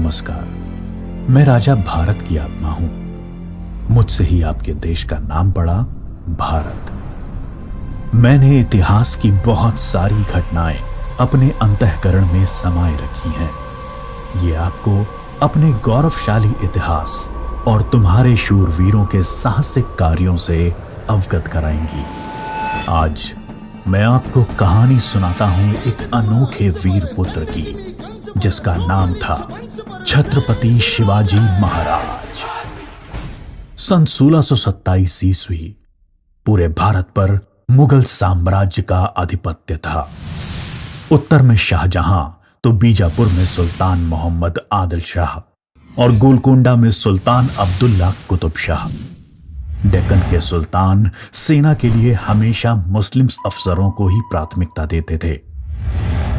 नमस्कार। मैं राजा भारत की आत्मा हूं। मुझसे ही आपके देश का नाम पड़ा भारत। मैंने इतिहास की बहुत सारी घटनाएं अपने अंतःकरण में समाये रखी हैं। ये आपको अपने गौरवशाली इतिहास और तुम्हारे शूरवीरों के साहसिक कार्यों से अवगत कराएंगी। आज मैं आपको कहानी सुनाता हूं एक अनोखे वीर पुत्र की, जिसका नाम था छत्रपति शिवाजी महाराज। सन 1627 ईस्वी पूरे भारत पर मुगल साम्राज्य का आधिपत्य था। उत्तर में शाहजहां तो बीजापुर में सुल्तान मोहम्मद आदिल शाह और गोलकोंडा में सुल्तान अब्दुल्ला कुतुब शाह। डेक्कन के सुल्तान सेना के लिए हमेशा मुस्लिम अफसरों को ही प्राथमिकता देते थे।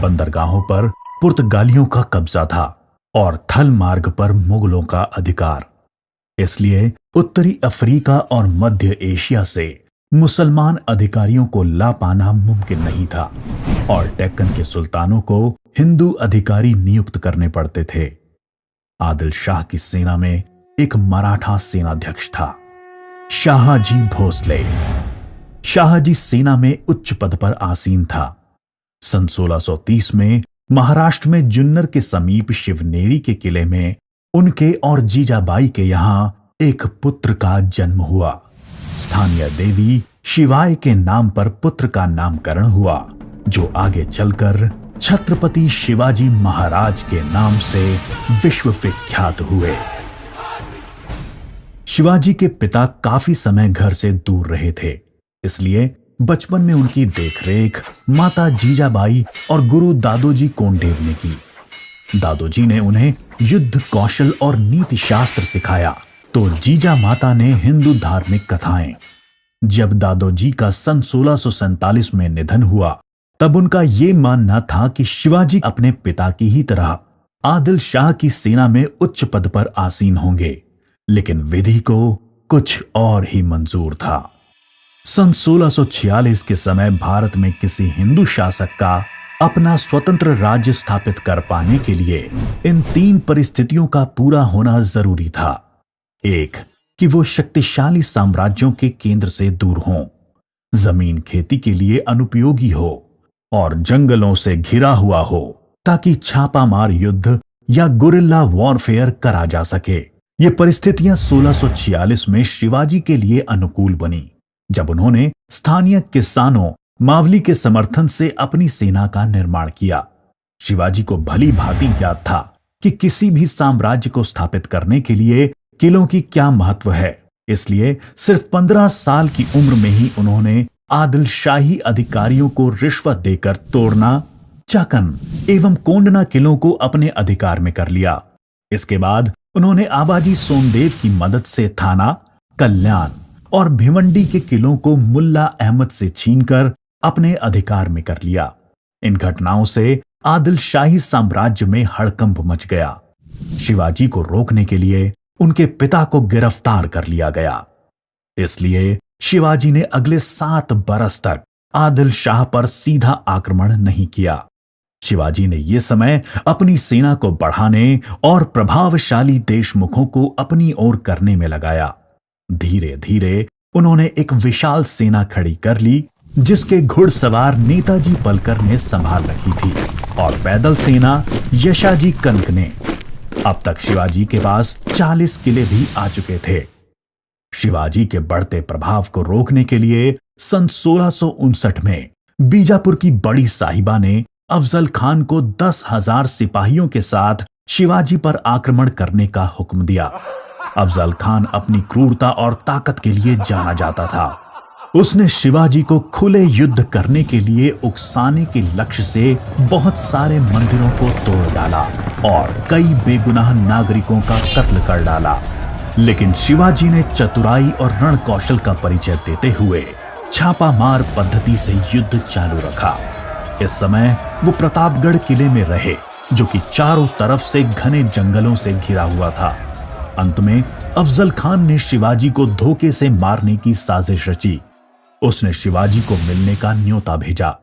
बंदरगाहों पर पुर्तगालियों का कब्जा था और थल मार्ग पर मुगलों का अधिकार। इसलिए उत्तरी अफ्रीका और मध्य एशिया से मुसलमान अधिकारियों को ला पाना मुमकिन नहीं था और डेक्कन के सुल्तानों को हिंदू अधिकारी नियुक्त करने पड़ते थे। आदिल शाह की सेना में एक मराठा सेनाध्यक्ष था, शाहजी भोसले। शाहजी सेना में उच्च पद पर आसीन था। सन 1630 में महाराष्ट्र में जुन्नर के समीप शिवनेरी के किले में उनके और जीजाबाई के यहां एक पुत्र का जन्म हुआ। स्थानीय देवी शिवाय के नाम पर पुत्र का नामकरण हुआ, जो आगे चलकर छत्रपति शिवाजी महाराज के नाम से विश्व विख्यात हुए। शिवाजी के पिता काफी समय घर से दूर रहे थे, इसलिए बचपन में उनकी देखरेख माता जीजाबाई और गुरु दादोजी कोंडेव ने की। दादोजी ने उन्हें युद्ध कौशल और नीति शास्त्र सिखाया, तो जीजा माता ने हिंदू धार्मिक कथाएं। जब दादोजी का सन 1647 में निधन हुआ, तब उनका यह मानना था कि शिवाजी अपने पिता की ही तरह आदिल शाह की सेना में उच्च पद पर आसीन होंगे, लेकिन विधि को कुछ और ही मंजूर था। सन 1646 के समय भारत में किसी हिंदू शासक का अपना स्वतंत्र राज्य स्थापित कर पाने के लिए इन तीन परिस्थितियों का पूरा होना जरूरी था। एक, कि वो शक्तिशाली साम्राज्यों के केंद्र से दूर हों, जमीन खेती के लिए अनुपयोगी हो और जंगलों से घिरा हुआ हो, ताकि छापामार युद्ध या गुरिल्ला वॉरफेयर करा जा सके। ये परिस्थितियां 1646 में शिवाजी के लिए अनुकूल बनी, जब उन्होंने स्थानीय किसानों मावली के समर्थन से अपनी सेना का निर्माण किया। शिवाजी को भली भांति ज्ञात था कि किसी भी साम्राज्य को स्थापित करने के लिए किलों की क्या महत्व है। इसलिए सिर्फ 15 साल की उम्र में ही उन्होंने आदिल शाही अधिकारियों को रिश्वत देकर तोड़ना, चाकन एवं कोंडना किलों को अपने अधिकार में कर लिया। इसके बाद उन्होंने आबाजी सोमदेव की मदद से थाना, कल्याण और भिवंडी के किलों को मुल्ला अहमद से छीनकर अपने अधिकार में कर लिया। इन घटनाओं से आदिल शाही साम्राज्य में हड़कंप मच गया। शिवाजी को रोकने के लिए उनके पिता को गिरफ्तार कर लिया गया। इसलिए शिवाजी ने अगले 7 बरस तक आदिल शाह पर सीधा आक्रमण नहीं किया। शिवाजी ने यह समय अपनी सेना को बढ़ाने और प्रभावशाली देशमुखों को अपनी ओर करने में लगाया। धीरे धीरे उन्होंने एक विशाल सेना खड़ी कर ली, जिसके घुड़सवार नेताजी पलकर ने संभाल रखी थी और पैदल सेना यशाजी कनक ने। अब तक शिवाजी के पास 40 किले भी आ चुके थे। शिवाजी के बढ़ते प्रभाव को रोकने के लिए सन 1659 में बीजापुर की बड़ी साहिबा ने अफजल खान को 10,000 सिपाहियों के साथ शिवाजी पर आक्रमण करने का हुक्म दिया। अफजल खान अपनी क्रूरता और ताकत के लिए जाना जाता था। उसने शिवाजी को खुले युद्ध करने के लिए उकसाने के लक्ष्य से बहुत सारे मंदिरों को तोड़ डाला और कई बेगुनाह नागरिकों का कत्ल कर डाला। लेकिन शिवाजी ने चतुराई और रण कौशल का परिचय देते हुए छापामार पद्धति से युद्ध चालू रखा। इस समय वो प्रतापगढ़ किले में रहे, जो कि चारों तरफ से घने जंगलों से घिरा हुआ था। अंत में अफजल खान ने शिवाजी को धोखे से मारने की साजिश रची। उसने शिवाजी को मिलने का न्योता भेजा।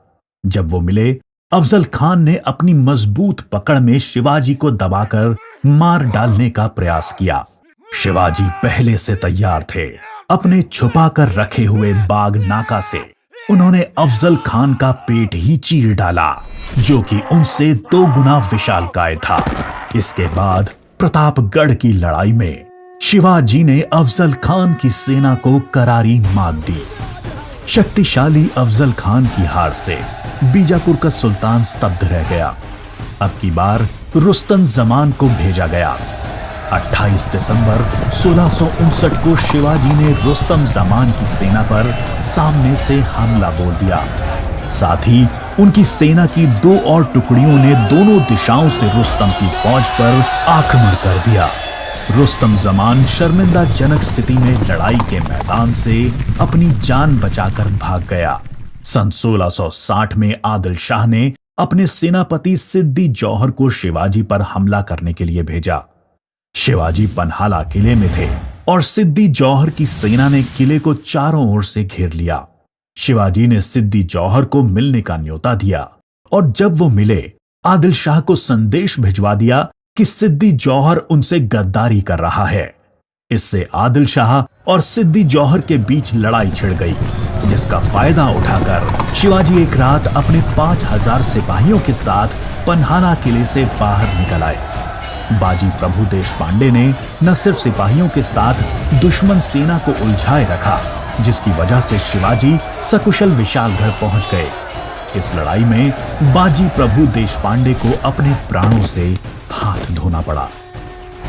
जब वो मिले, अफजल खान ने अपनी मजबूत पकड़ में शिवाजी को दबाकर मार डालने का प्रयास किया। शिवाजी पहले से तैयार थे। अपने छुपा कर रखे हुए बाग नाका से उन्होंने अफजल खान का पेट ही चीर डाला, जो कि उनसे 2 गुना विशालकाय था। इसके बाद प्रतापगढ़ की लड़ाई में शिवाजी ने अफजल खान की सेना को करारी मात दी। शक्तिशाली अफजल खान की हार से बीजापुर का सुल्तान स्तब्ध रह गया। अब की बार रुस्तम जमान को भेजा गया। 28 दिसंबर 1659 को शिवाजी ने रुस्तम जमान की सेना पर सामने से हमला बोल दिया। साथ ही उनकी सेना की 2 और टुकड़ियों ने दोनों दिशाओं से रुस्तम की फौज पर आक्रमण कर दिया। रुस्तम जमान शर्मिंदाजनक स्थिति में लड़ाई के मैदान से अपनी जान बचाकर भाग गया। सन 1660 में आदिल शाह ने अपने सेनापति सिद्दी जौहर को शिवाजी पर हमला करने के लिए भेजा। शिवाजी पन्हाला किले में थे और सिद्दी जौहर की सेना ने किले को चारों ओर से घेर लिया। शिवाजी ने सिद्दी जौहर को मिलने का न्योता दिया और जब वो मिले, आदिल शाह को संदेश भिजवा दिया कि सिद्दी जौहर उनसे गद्दारी कर रहा है। इससे आदिल शाह और सिद्दी जौहर के बीच लड़ाई छिड़ गई, जिसका फायदा उठाकर शिवाजी एक रात अपने 5000 सिपाहियों के साथ पन्हाला किले से बाहर निकल आए। बाजी प्रभु देशपांडे ने न सिर्फ सिपाहियों के साथ दुश्मन सेना को उलझाए रखा, जिसकी वजह से शिवाजी सकुशल विशालगढ़ पहुंच गए। इस लड़ाई में बाजी प्रभु देशपांडे को अपने प्राणों से हाथ धोना पड़ा।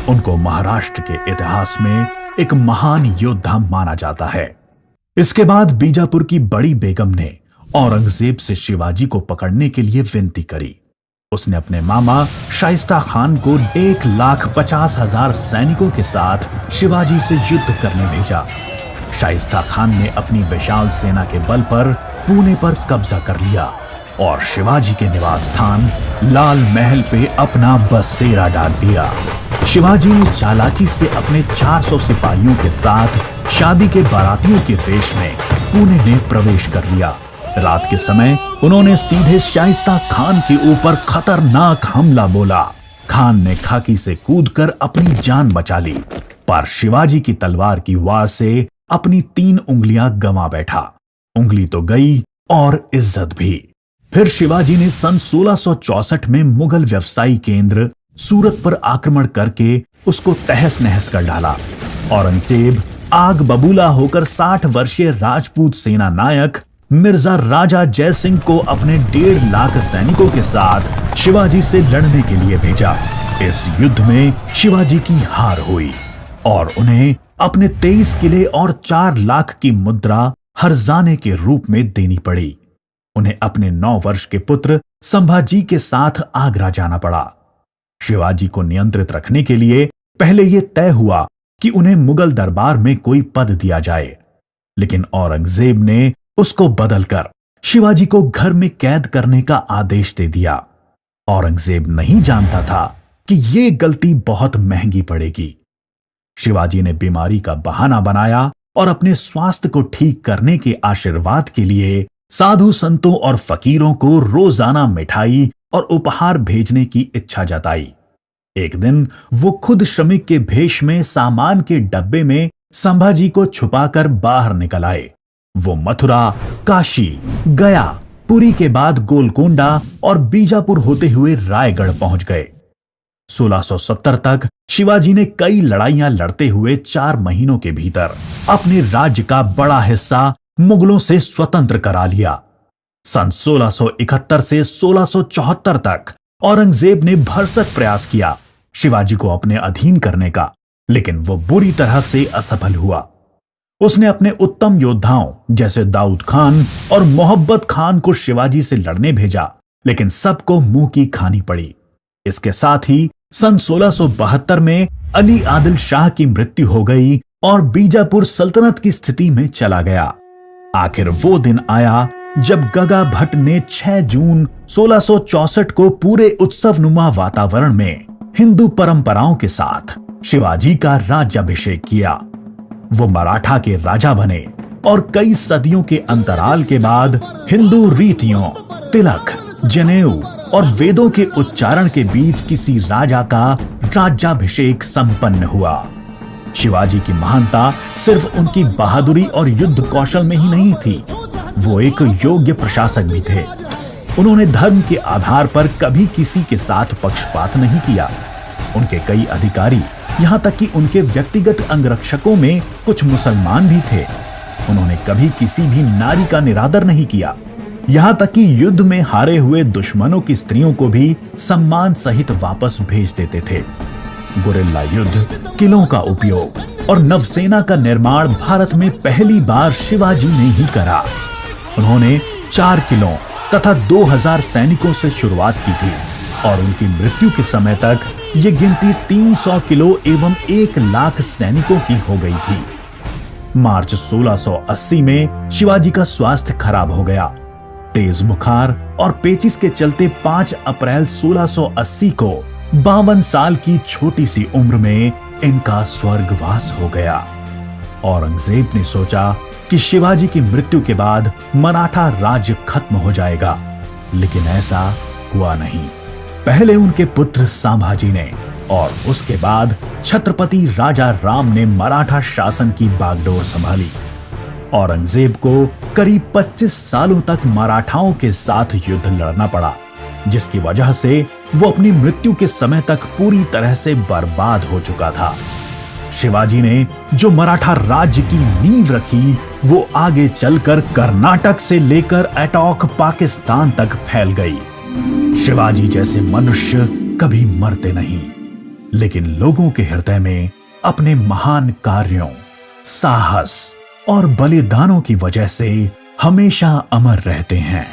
उनको महाराष्ट्र के इतिहास में एक महान योद्धा माना जाता है। इसके बाद बीजापुर की बड़ी बेगम ने औरंगजेब से शिवाजी को पकड़ने के लिए विनती करी। उसने अपने मामा शाइस्ता खान को 1,50,000 सैनिकों के साथ शिवाजी से युद्ध करने भेजा। शाइस्ता खान ने अपनी विशाल सेना के बल पर पुणे पर कब्जा कर लिया और शिवाजी के निवास स्थान लाल महल पे अपना बसेरा डाल दिया। शिवाजी ने चालाकी से अपने 400 सिपाहियों के साथ शादी के बारातियों के वेश में पुणे में प्रवेश कर लिया। रात के समय उन्होंने सीधे शाइस्ता खान के ऊपर खतरनाक हमला बोला। खान ने खाकी से कूदकर अपनी जान बचा ली, पर शिवाजी की तलवार की वार से अपनी 3 उंगलियां गंवा बैठा। उंगली तो गई और इज्जत भी। फिर शिवाजी ने सन 1664 में मुगल व्यवसायी केंद्र सूरत पर आक्रमण करके उसको तहस नहस कर डाला। औरंगजेब आग बबूला होकर 60 वर्षीय राजपूत सेना नायक मिर्जा राजा जय सिंह को अपने 1.5 लाख सैनिकों के साथ शिवाजी से लड़ने के लिए भेजा। इस युद्ध में शिवाजी की हार हुई और उन्हें अपने 23 किले और 4 लाख की मुद्रा हर्जाने के रूप में देनी पड़ी। उन्हें अपने 9 वर्ष के पुत्र संभाजी के साथ आगरा जाना पड़ा। शिवाजी को नियंत्रित रखने के लिए पहले यह तय हुआ कि उन्हें मुगल दरबार में कोई पद दिया जाए, लेकिन औरंगजेब ने उसको बदलकर शिवाजी को घर में कैद करने का आदेश दे दिया। औरंगजेब नहीं जानता था कि यह गलती बहुत महंगी पड़ेगी। शिवाजी ने बीमारी का बहाना बनाया और अपने स्वास्थ्य को ठीक करने के आशीर्वाद के लिए साधु संतों और फकीरों को रोजाना मिठाई और उपहार भेजने की इच्छा जताई। एक दिन वो खुद श्रमिक के भेष में सामान के डब्बे में संभाजी को छुपाकर बाहर निकल आए। वो मथुरा, काशी, गया, पुरी के बाद गोलकोंडा और बीजापुर होते हुए रायगढ़ पहुंच गए। 1670 तक शिवाजी ने कई लड़ाइयां लड़ते हुए 4 महीनों के भीतर अपने राज्य का बड़ा हिस्सा मुगलों से स्वतंत्र करा लिया। सन 1671 से 1674 तक औरंगजेब ने भरसक प्रयास किया शिवाजी को अपने अधीन करने का, लेकिन वो बुरी तरह से असफल हुआ। उसने अपने उत्तम योद्धाओं जैसे दाऊद खान और मोहब्बत खान को शिवाजी से लड़ने भेजा, लेकिन सबको मुंह की खानी पड़ी। इसके साथ ही सन 1672 में अली आदिल शाह की मृत्यु हो गई और बीजापुर सल्तनत की स्थिति में चला गया। आखिर वो दिन आया जब गगा भट्ट ने 6 जून 1664 को पूरे उत्सवनुमा वातावरण में हिंदू परंपराओं के साथ शिवाजी का राज्याभिषेक किया। वो मराठा के राजा बने और कई सदियों के अंतराल के बाद हिंदू रीतियों, तिलक, जनेऊ और वेदों के उच्चारण के बीच किसी राजा का राज्याभिषेक संपन्न हुआ। शिवाजी की महानता सिर्फ उनकी बहादुरी और युद्ध कौशल में ही नहीं थी, वो एक योग्य प्रशासक भी थे। उन्होंने धर्म के आधार पर कभी किसी के साथ पक्षपात नहीं किया। उनके कई अधिकारी, यहां तक कि उनके व्यक्तिगत अंगरक्षकों में कुछ मुसलमान भी थे। उन्होंने कभी किसी भी नारी का निरादर नहीं किया। यहां तक कि युद्ध में हारे हुए दुश्मनों की स्त्रियों को भी सम्मान सहित वापस भेज देते थे। गुरिल्ला युद्ध, किलों का उपयोग और नवसेना का निर्माण भारत में पहली बार शिवाजी ने ही करा। उन्होंने 4 किलों तथा 2000 सैनिकों से शुरुआत की थी और उनकी मृत्यु के समय तक ये गिनती 300 किलो एवं 1 लाख सैनिकों की हो गई थी। मार्च 1680 में शिवाजी का स्वास्थ्य खराब हो गया। तेज बुखार और पेचिस के चलते 5 अप्रैल 1680 को 52 साल की छोटी सी उम्र में इनका स्वर्गवास हो गया। औरंगजेब ने सोचा कि शिवाजी की मृत्यु के बाद मराठा राज्य खत्म हो जाएगा, लेकिन ऐसा हुआ नहीं। पहले उनके पुत्र संभाजी ने और उसके बाद छत्रपति राजा राम ने मराठा शासन की बागडोर संभाली। औरंगजेब को करीब 25 सालों तक मराठाओं के साथ युद्ध लड़ना पड़ा, जिसकी वजह से वो अपनी मृत्यु के समय तक पूरी तरह से बर्बाद हो चुका था। शिवाजी ने जो मराठा राज्य की नींव रखी, वो आगे चलकर कर्नाटक से लेकर अटॉक पाकिस्तान तक फैल गई। शिवाजी जैसे मनुष्य कभी मरते नहीं, लेकिन लोगों के हृदय में अपने महान कार्यों, साहस और बलिदानों की वजह से हमेशा अमर रहते हैं।